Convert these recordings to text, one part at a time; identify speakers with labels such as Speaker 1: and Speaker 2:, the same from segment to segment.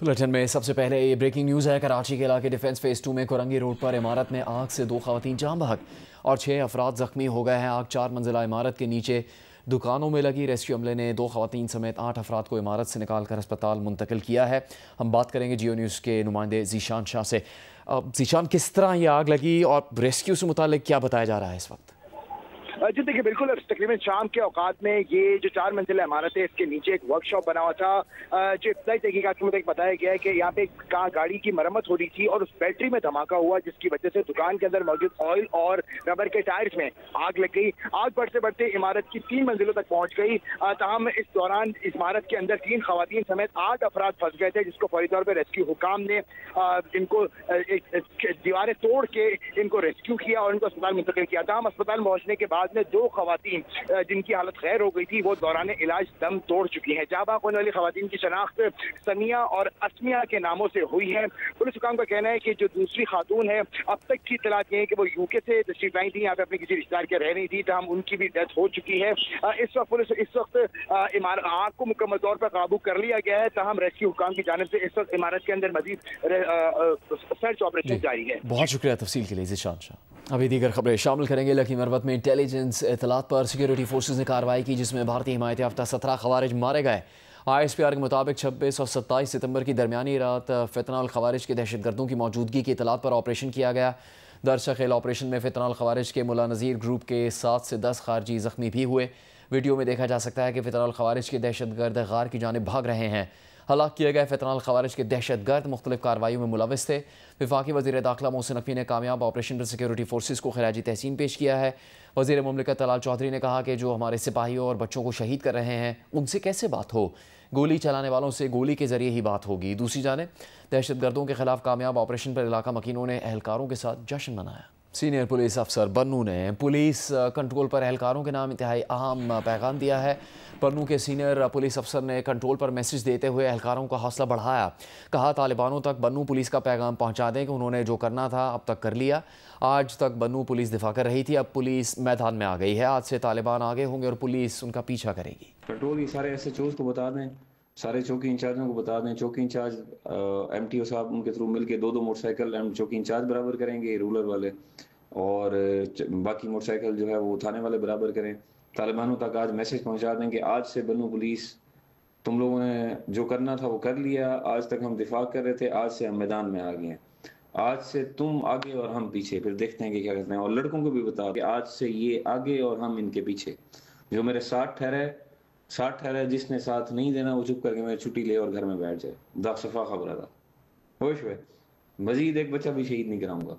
Speaker 1: Bulletin में सबसे पहले ये ब्रेकिंग न्यूज़ है। कराची के इलाके डिफेंस फेज 2 में कुरंगी रोड पर इमारत में आग से 2 खवातीन जान बहक और 6 अफराद जख्मी हो गए हैं। आग 4 मंजिला इमारत के नीचे दुकानों में लगी। रेस्क्यू अमले ने 2 खवातीन समेत 8 अफराद को इमारत से निकालकर अस्पताल मुंतकिल किया है। हम बात करेंगे जियो न्यूज़ के नुमाइंदे जीशान शाह से। जीशान, किस तरह ये आग लगी और रेस्क्यू से मुतालिक क्या बताया जा रहा है इस वक्त?
Speaker 2: जी देखिए, बिल्कुल तकरीबन शाम के औकात में ये जो 4 मंजिला इमारत है, इसके नीचे एक वर्कशॉप बना हुआ था। जो इब्तदाई तहकीकात के मुताबिक बताया गया है कि यहाँ पे गाड़ी की मरम्मत हो रही थी और उस बैटरी में धमाका हुआ, जिसकी वजह से दुकान के अंदर मौजूद ऑयल और रबर के टायर्स में आग लग गई। आग बढ़ते बढ़ते इमारत की 3 मंजिलों तक पहुंच गई। ताहम इस दौरान इस इमारत के अंदर 3 खवातीन समेत 8 अफराद फंस गए थे, जिसको फौरी तौर पर रेस्क्यू हुकाम ने इनको दीवारें तोड़ के इनको रेस्क्यू किया और इनको अस्पताल मुंतकिल किया। ताहम अस्पताल पहुंचने के बाद में 2 खवातीन जिनकी हालत खैर हो गई थी, वो दौरान इलाज दम तोड़ चुकी हैं। जाँ बाग होने वाली खवातीन की शनाख्त सनिया और असमिया के नामों से हुई है। पुलिस हुकाम का कहना है कि जो दूसरी खातून है, अब तक की इत्तलात ये है कि वो यूके से तशरीफ लाई थी, यहाँ पे अपने किसी रिश्तेदार के रह रही थी, तमाम उनकी भी डेथ हो चुकी है। इस वक्त पुलिस आग को मुकम्मल तौर पर काबू कर लिया गया है। तमाम रेस्क्यू हुकाम की जानिब से इस वक्त इमारत के अंदर मजीद सर्च ऑपरेशन जारी है।
Speaker 1: बहुत शुक्रिया तफसील के लिए जीशान शाह। अभी दीगर खबरें शामिल करेंगे। लकी मरवत में इंटेलिजेंस इतलात पर सिक्योरिटी फोर्सेज ने कार्रवाई की, जिसमें भारतीय हिमायत याफ्ता 17 खवारिज मारे गए। ISPR के मुताबिक 26 और 27 सितंबर की दरमियानी रात फितनाल खवारिज के दहशतगर्दों की मौजूदगी की इतलात पर ऑपरेशन किया गया। दरअसल ऑपरेशन में फितनाल खवारिज के मुला नज़ीर ग्रुप के 7 से 10 खारजी जख्मी भी हुए। वीडियो में देखा जा सकता है कि फितनाल खवारिज के दहशतगर्द गार की जानिब भाग रहे हैं। हलाक किए गए फितनाल खवारिज के दहशतगर्द मुख्तलिफ कार्रवाइयों में मुलविस थे। वफाकी वज़ीर दाखिला मोहसिन नकवी ने कामयाब ऑपरेशन पर सिक्योरिटी फोर्सेज को खराजी तहसीन पेश किया है। वज़ीर मुमलिकत तलाल चौधरी ने कहा कि जो हमारे सिपाहियों और बच्चों को शहीद कर रहे हैं, उनसे कैसे बात हो? गोली चलाने वालों से गोली के जरिए ही बात होगी। दूसरी जानिब दहशतगर्दों के खिलाफ कामयाब ऑपरेशन पर इलाका मकीनों ने एहलकारों के साथ जश्न मनाया। सीनियर पुलिस अफसर बन्नू ने पुलिस कंट्रोल पर एहलकारों के नाम इंतहाई अहम पैगाम दिया है। बन्नू के सीनियर पुलिस अफसर ने कंट्रोल पर मैसेज देते हुए एहलकारों का हौसला बढ़ाया। कहा, तालिबानों तक बन्नू पुलिस का पैगाम पहुंचा दें कि उन्होंने जो करना था अब तक कर लिया। आज तक बन्नू पुलिस दिफा कर रही थी, अब पुलिस मैदान में आ गई है। आज से तालिबान आगे होंगे और पुलिस उनका पीछा करेगी।
Speaker 3: कंट्रोल ये सारे SHOs को बता दें, सारे चौकी इंचार्जों को बता दें। चौकी इंचार्ज MTO साहब उनके थ्रू मिलके 2-2 मोटरसाइकिल चौकी इंचार्ज बराबर करेंगे, रूलर वाले, और बाकी मोटरसाइकिल जो है वो थाने वाले बराबर करें। तालिबानों तक आज मैसेज पहुंचा दें कि आज से बन्नू पुलिस, तुम लोगों ने जो करना था वो कर लिया। आज तक हम दिफा कर रहे थे, आज से हम मैदान में आ गए हैं। आज से तुम आगे और हम पीछे, फिर देखते हैं कि क्या करते हैं। और लड़कों को भी बता कि आज से ये आगे और हम इनके पीछे। जो मेरे साथ ठहरे, जिसने साथ नहीं देना वो चुप करके मेरी छुट्टी ले और घर में बैठ जाए। दासफा खबर था होश में, मजीद एक बच्चा भी शहीद नहीं कराऊंगा।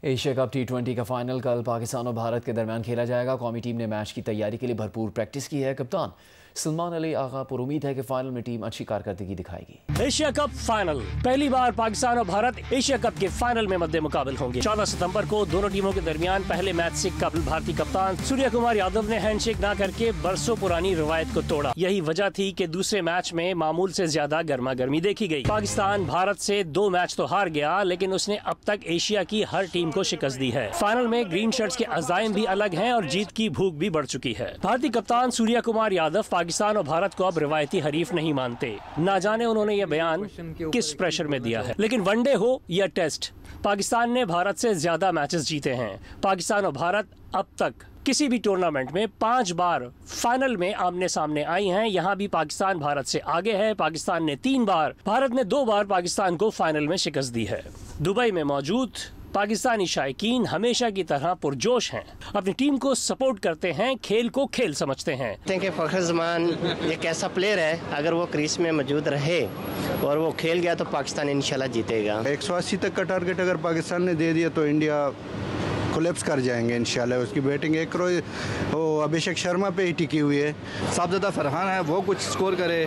Speaker 1: एशिया कप T20 का फाइनल कल पाकिस्तान और भारत के दरमियान खेला जाएगा। कौमी टीम ने मैच की तैयारी के लिए भरपूर प्रैक्टिस की है। कप्तान सलमान अली आगा पर उम्मीद है कि फाइनल में टीम अच्छी कारकर्दगी दिखाएगी।
Speaker 4: एशिया कप फाइनल, पहली बार पाकिस्तान और भारत एशिया कप के फाइनल में मद्दे मुकाबल होंगे। 14 सितंबर को दोनों टीमों के दरमियान पहले मैच से कबल भारतीय कप्तान सूर्य कुमार यादव ने हैंडशेक न करके बरसों पुरानी रवायत को तोड़ा। यही वजह थी कि दूसरे मैच में मामूल से ज्यादा गर्मा गर्मी देखी गई। पाकिस्तान भारत से 2 मैच तो हार गया, लेकिन उसने अब तक एशिया की हर टीम को शिकस्त दी है। फाइनल में ग्रीन शर्ट्स के अज़ाइम भी अलग हैं और जीत की भूख भी बढ़ चुकी है। भारतीय कप्तान सूर्य कुमार यादव पाकिस्तान और भारत को अब रिवायती हरीफ नहीं मानते। ना जाने उन्होंने ये बयान किस प्रेशर में दिया है। लेकिन वनडे हो या टेस्ट, पाकिस्तान ने भारत से ज्यादा मैचेस जीते हैं। पाकिस्तान और भारत अब तक किसी भी टूर्नामेंट में 5 बार फाइनल में आमने सामने आई हैं। यहाँ भी पाकिस्तान भारत से आगे है। पाकिस्तान ने 3 बार, भारत ने 2 बार पाकिस्तान को फाइनल में शिकस्त दी है। दुबई में मौजूद पाकिस्तानी शायकीन हमेशा की तरह पुरजोश हैं, अपनी टीम को सपोर्ट करते हैं, खेल को खेल समझते हैं।
Speaker 5: फखर जमान एक ऐसा प्लेयर है, अगर वो क्रीज में मौजूद रहे और वो खेल गया तो पाकिस्तान इंशाल्लाह जीतेगा।
Speaker 6: 180 तक का टारगेट अगर पाकिस्तान ने दे दिया तो इंडिया कोलैप्स कर जाएंगे इंशाल्लाह। उसकी बैटिंग एक वो अभिषेक शर्मा पे ही टिकी हुई है।
Speaker 7: साबज़दा फरहान है, वो कुछ स्कोर करे,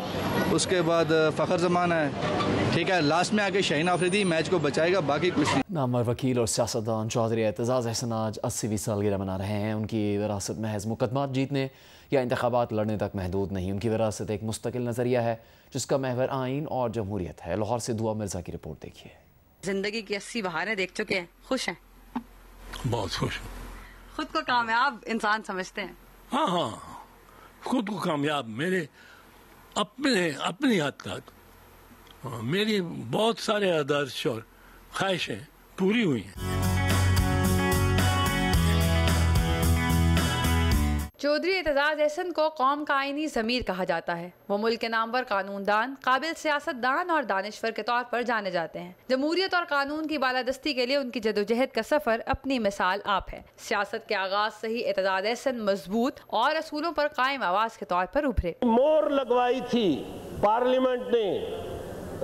Speaker 7: उसके बाद फ़खर जमान है, ठीक है, लास्ट में आके शाहीन आफरीदी मैच को बचाएगा, बाकी कुछ नहीं।
Speaker 1: नामवर वकील और सियासतदान चौधरी एतजाज़ अहसन आज 80वीं सालगिरह मना रहे हैं। उनकी विरासत महज मुकदमात जीतने या इंतखाबात लड़ने तक महदूद नहीं। उनकी विरासत एक मुस्तकिल नज़रिया है जिसका महवर आइन और जमहूरियत है। लाहौर से दुआ मिर्जा की रिपोर्ट देखिए।
Speaker 8: जिंदगी की 80 बहारें देख चुके हैं, खुश हैं?
Speaker 9: बहुत खुश।
Speaker 8: खुद को कामयाब इंसान समझते हैं?
Speaker 9: हाँ, खुद को कामयाब मेरे अपनी हद तक मेरी बहुत सारे आदर्श और ख्वाहिशें पूरी हुई हैं।
Speaker 10: चौधरी एतजाज अहसन को कौम का आईनी ज़मीर कहा जाता है। वो मुल्क के नामवर कानूनदान, काबिल सियासतदान और दानिश्वर के तौर पर जाने जाते हैं। जमहूरियत और कानून की बालादस्ती के लिए उनकी जदोजहद का सफ़र अपनी मिसाल आप है। सियासत के आगाज से ही एतजाज अहसन मजबूत और असूलों पर कायम आवाज़ के तौर पर उभरे।
Speaker 11: मोहर लगवाई थी पार्लियामेंट ने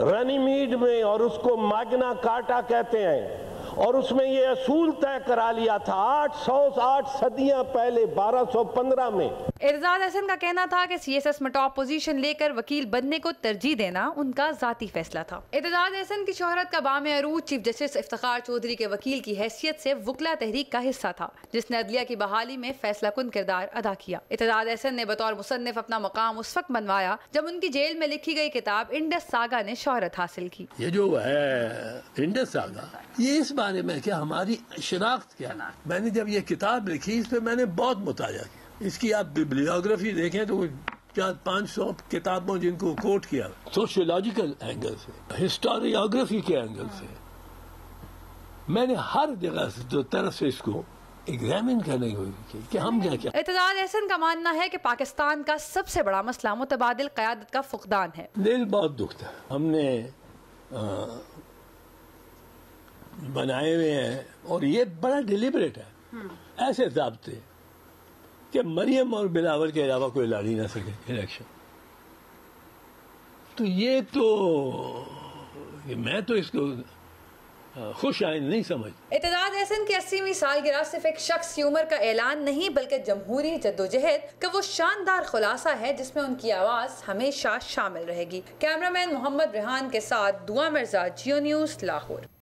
Speaker 11: रनीमीड में और उसको मागना कार्टा कहते हैं, और उसमें ये असूल तय करा लिया था 8 सदियां पहले 1215 में।
Speaker 10: एतजाज अहसन का कहना था कि सीएसएस में टॉप पोजीशन लेकर वकील बनने को तरजीह देना उनका जाती फैसला था। एतजाज अहसन की शोहरत का बामे अरूज चीफ जस्टिस इफ्तिखार चौधरी के वकील की हैसियत से वकला तहरीक का हिस्सा था, जिसने अदलिया की बहाली में फैसला कुन किरदार अदा किया। एतजाज अहसन ने बतौर मुसन्निफ अपना मकाम उस वक्त बनवाया जब उनकी जेल में लिखी गई किताब इंडस सागा ने शोहरत हासिल की।
Speaker 9: ये जो है इंडस सागा, ये इस बारे में क्या हमारी शनाख्त क्या है। मैंने जब ये किताब लिखी इस पे मैंने बहुत मुताजा किया। इसकी आप बिब्लियोग्राफी देखें तो 400-500 किताबों जिनको कोट किया, सोशियोलॉजिकल एंगल से, हिस्टोरियोग्राफी के एंगल से, मैंने हर जगह से जो तरफ से इसको एग्जामिन करने की कि हम क्या।
Speaker 10: एतजाज अहसन का मानना है कि पाकिस्तान का सबसे बड़ा मसला मुतबादिल क़यादत का फुकदान है।
Speaker 9: दिल बहुत दुखता। हमने बनाए हुए हैं और ये बड़ा डिलिबरेट है, ऐसे ज़ाब्ते कि मरियम और बिलावल के अलावा कोई लड़ ही ना सके इलेक्शन। तो ये मैं तो इसको खुश आइंद नहीं समझ।
Speaker 10: एतजाज अहसन की 80वीं सालगिरह सिर्फ एक शख्स की उम्र का ऐलान नहीं बल्कि जमहूरी जद्दोजहद का वो शानदार खुलासा है जिसमें उनकी आवाज़ हमेशा शामिल रहेगी। कैमरामैन मोहम्मद रेहान के साथ दुआ मिर्जा, जियो न्यूज़, लाहौर।